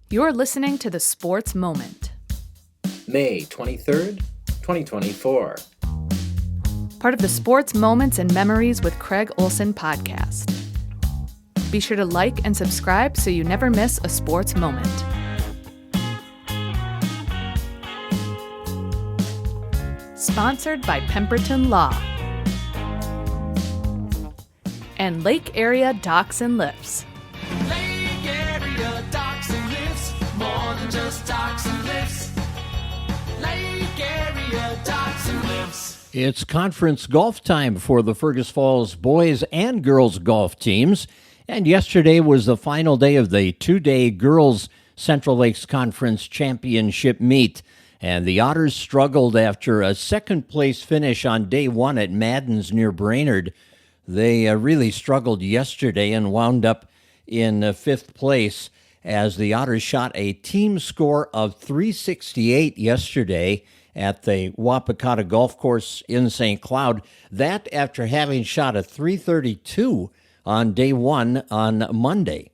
You're listening to The Sports Moment, May 23rd, 2024. part of the Sports Moments and Memories with Craig Olson podcast. Be sure to like and subscribe so you never miss a sports moment. Sponsored by Pemberton Law and Lake Area Docks and Lifts. Lake Area Docks and Lifts, more than just docks and lifts. Lake Area Docks and Lifts. It's conference golf time for the Fergus Falls boys and girls golf teams. And yesterday was the final day of the two-day Girls Central Lakes Conference Championship meet. And the Otters struggled after a second-place finish on day one at Madden's near Brainerd. They really struggled yesterday and wound up in fifth place as the Otters shot a team score of 368 yesterday at the Wapakata Golf Course in St. Cloud. That after having shot a 332 on day one on Monday.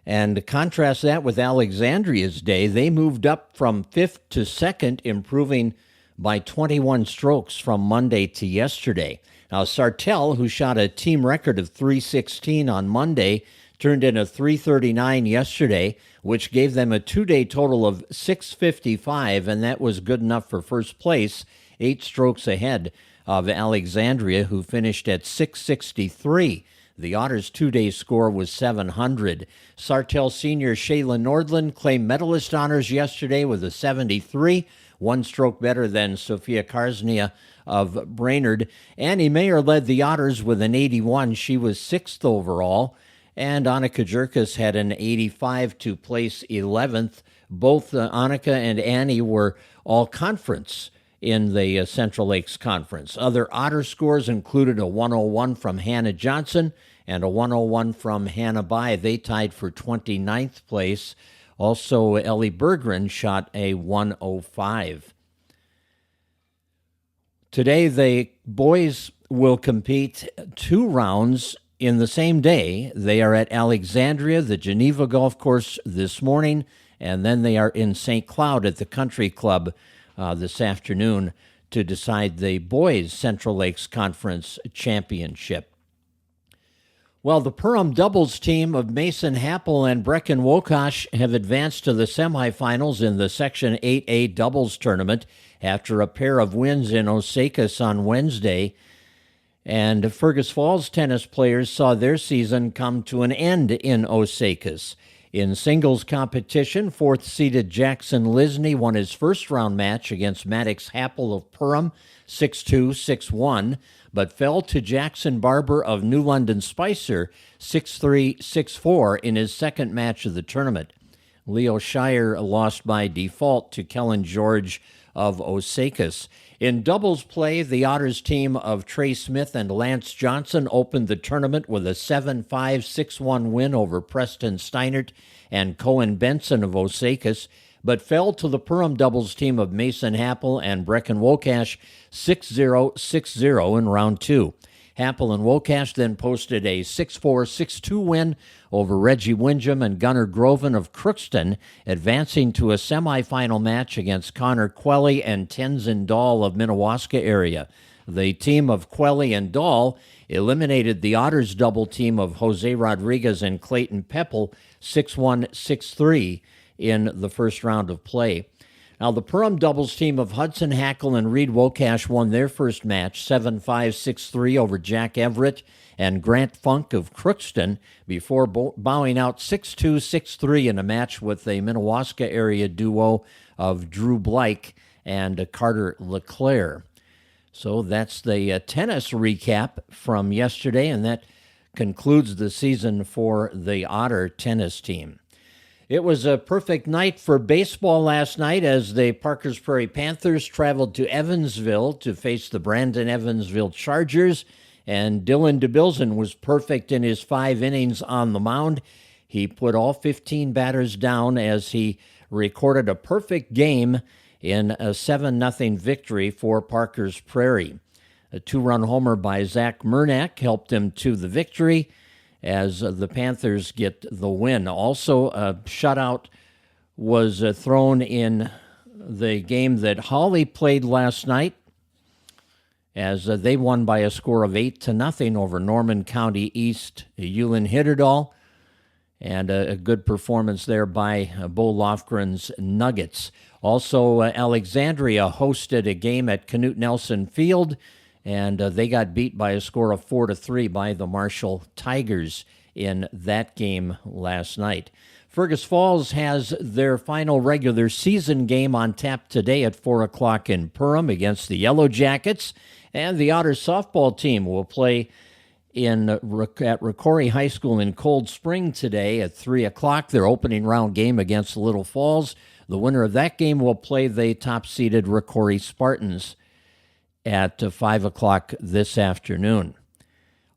And contrast that with Alexandria's day. They moved up from fifth to second, improving by 21 strokes from Monday to yesterday. Now, Sartell, who shot a team record of 316 on Monday, turned in a 339 yesterday, which gave them a two-day total of 655, and that was good enough for first place, 8 strokes ahead of Alexandria, who finished at 663. The Otters' two-day score was 700. Sartell senior Shayla Nordland claimed medalist honors yesterday with a 73, 1 stroke better than Sophia Karsnia of Brainerd. Annie Mayer led the Otters with an 81. She was 6th overall. And Annika Jerkis had an 85 to place 11th. Both Annika and Annie were all-conference in the Central Lakes Conference. Other Otter scores included a 101 from Hannah Johnson and a 101 from Hannah Bai. They tied for 29th place. Also, Ellie Berggren shot a 105. Today, the boys will compete 2 rounds in the same day. They are at Alexandria, the Geneva Golf Course this morning, and then they are in St. Cloud at the Country Club this afternoon to decide the boys' Central Lakes Conference Championship. Well, the Perham doubles team of Mason Happel and Brecken Wokash have advanced to the semifinals in the Section 8A doubles tournament after a pair of wins in Osakis on Wednesday. And Fergus Falls tennis players saw their season come to an end in Osakis. In singles competition, 4th-seeded Jackson Lisney won his first-round match against Maddox Happel of Perham, 6-2, 6-1, but fell to Jackson Barber of New London Spicer, 6-3, 6-4 in his second match of the tournament. Leo Shire lost by default to Kellen George of Osakis. In doubles play, the Otters team of Trey Smith and Lance Johnson opened the tournament with a 7-5, 6-1 win over Preston Steinert and Cohen Benson of Osakis, but fell to the Perham doubles team of Mason Happel and Brecken Wokash 6-0, 6-0 in round 2. Happel and Wokash then posted a 6-4, 6-2 win over Reggie Windham and Gunnar Groven of Crookston, advancing to a semifinal match against Connor Quelly and Tenzin Dahl of Minnewaska area. The team of Quelly and Dahl eliminated the Otters double team of Jose Rodriguez and Clayton Peppel 6-1, 6-3 in the first round of play. Now, the Perham doubles team of Hudson Hackle and Reed Wokash won their first match 7-5, 6-3 over Jack Everett and Grant Funk of Crookston before bowing out 6-2, 6-3 in a match with the Minnewaska area duo of Drew Blake and Carter LeClaire. So that's the tennis recap from yesterday, and that concludes the season for the Otter tennis team. It was a perfect night for baseball last night as the Parkers Prairie Panthers traveled to Evansville to face the Brandon Evansville Chargers, and Dylan DeBilzen was perfect in his 5 innings on the mound. He put all 15 batters down as he recorded a perfect game in a 7-0 victory for Parkers Prairie. A 2-run homer by Zach Murnack helped him to the victory as the Panthers get the win. Also, a shutout was thrown in the game that Hawley played last night, as they won by a score of 8-0 over Norman County East Ulen-Hitterdal, and a good performance there by Bo Lofgren's Nuggets. Also, Alexandria hosted a game at Knute Nelson Field, and they got beat by a score of 4-3 by the Marshall Tigers in that game last night. Fergus Falls has their final regular season game on tap today at 4 o'clock in Perham against the Yellow Jackets, and the Otters softball team will play at Ricori High School in Cold Spring today at 3 o'clock, their opening round game against Little Falls. The winner of that game will play the top-seeded Ricori Spartans at 5 o'clock this afternoon.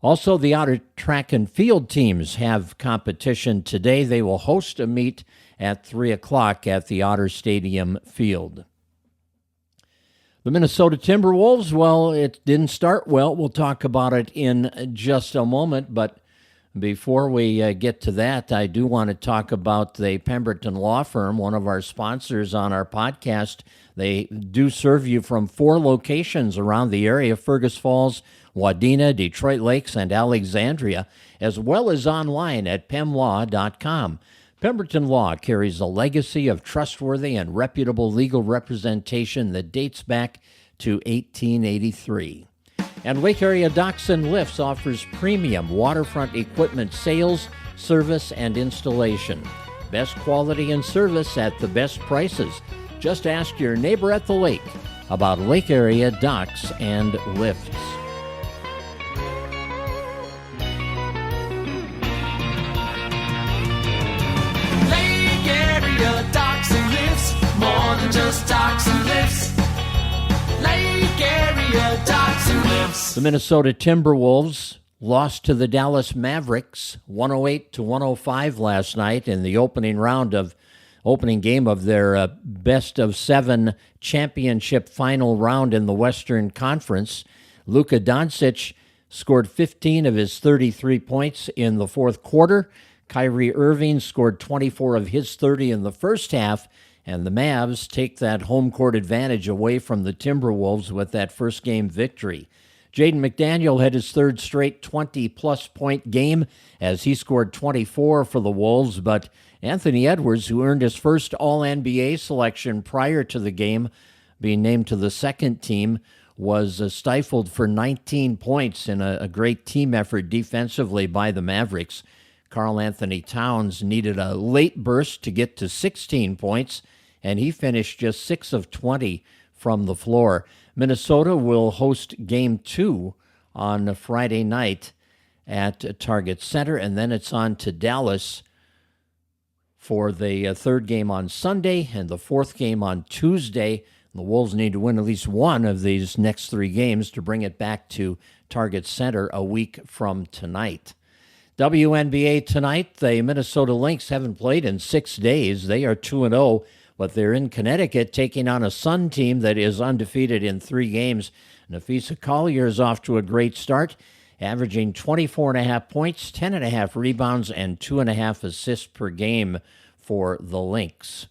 Also, the Otter track and field teams have competition today. They will host a meet at 3 o'clock at the Otter Stadium field. The Minnesota Timberwolves, well, it didn't start well. We'll talk about it in just a moment, but before we get to that, I do want to talk about the Pemberton Law Firm, one of our sponsors on our podcast. They do serve you from 4 locations around the area: Fergus Falls, Wadena, Detroit Lakes, and Alexandria, as well as online at pemlaw.com. Pemberton Law carries a legacy of trustworthy and reputable legal representation that dates back to 1883. And Lake Area Docks and Lifts offers premium waterfront equipment sales, service, and installation. Best quality and service at the best prices. Just ask your neighbor at the lake about Lake Area Docks and Lifts. Lake Area Docks and Lifts, more than just docks and lifts. Lake Area Docks and Lifts. The Minnesota Timberwolves lost to the Dallas Mavericks 108-105 last night in the opening game of their best-of-7 championship final round in the Western Conference. Luka Doncic scored 15 of his 33 points in the fourth quarter. Kyrie Irving scored 24 of his 30 in the first half, and the Mavs take that home court advantage away from the Timberwolves with that first game victory. Jaden McDaniel had his third straight 20-plus point game as he scored 24 for the Wolves, but Anthony Edwards, who earned his first All-NBA selection prior to the game, being named to the second team, was stifled for 19 points in a great team effort defensively by the Mavericks. Karl Anthony Towns needed a late burst to get to 16 points, and he finished just 6 of 20 from the floor. Minnesota will host Game 2 on Friday night at Target Center, and then it's on to Dallas for the third game on Sunday and the fourth game on Tuesday. The Wolves need to win at least one of these next 3 games to bring it back to Target Center a week from tonight. WNBA tonight, the Minnesota Lynx haven't played in 6 days. They are 2-0, but they're in Connecticut taking on a Sun team that is undefeated in 3 games. Nafisa Collier is off to a great start, averaging 24.5 points, 10.5 rebounds, and 2.5 assists per game for the Lynx.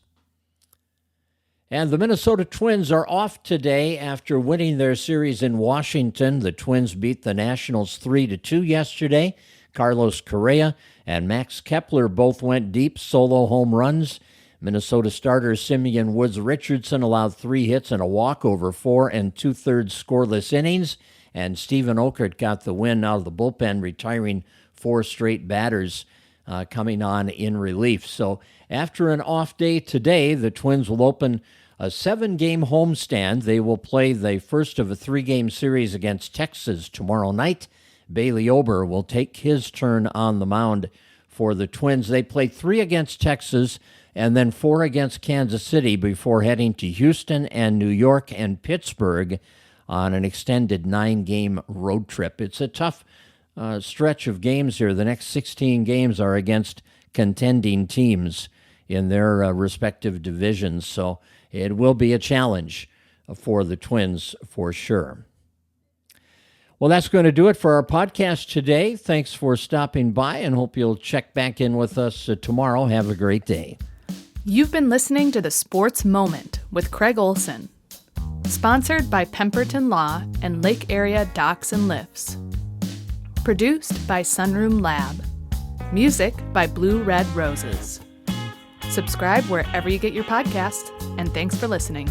And the Minnesota Twins are off today after winning their series in Washington. The Twins beat the Nationals 3-2 yesterday. Carlos Correa and Max Kepler both went deep solo home runs. Minnesota starter Simeon Woods Richardson allowed 3 hits and a walk over 4 2/3 scoreless innings, and Steven Okert got the win out of the bullpen, retiring 4 straight batters coming on in relief. So after an off day today, the Twins will open a 7-game homestand. They will play the first of a 3-game series against Texas tomorrow night. Bailey Ober will take his turn on the mound for the Twins. They play 3 against Texas and then 4 against Kansas City before heading to Houston and New York and Pittsburgh on an extended 9-game road trip. It's a tough stretch of games here. The next 16 games are against contending teams in their respective divisions, so it will be a challenge for the Twins for sure. Well, that's going to do it for our podcast today. Thanks for stopping by, and hope you'll check back in with us tomorrow. Have a great day. You've been listening to The Sports Moment with Craig Olson. Sponsored by Pemberton Law and Lake Area Docks and Lifts. Produced by Sunroom Lab. Music by Blue Red Roses. Subscribe wherever you get your podcasts, and thanks for listening.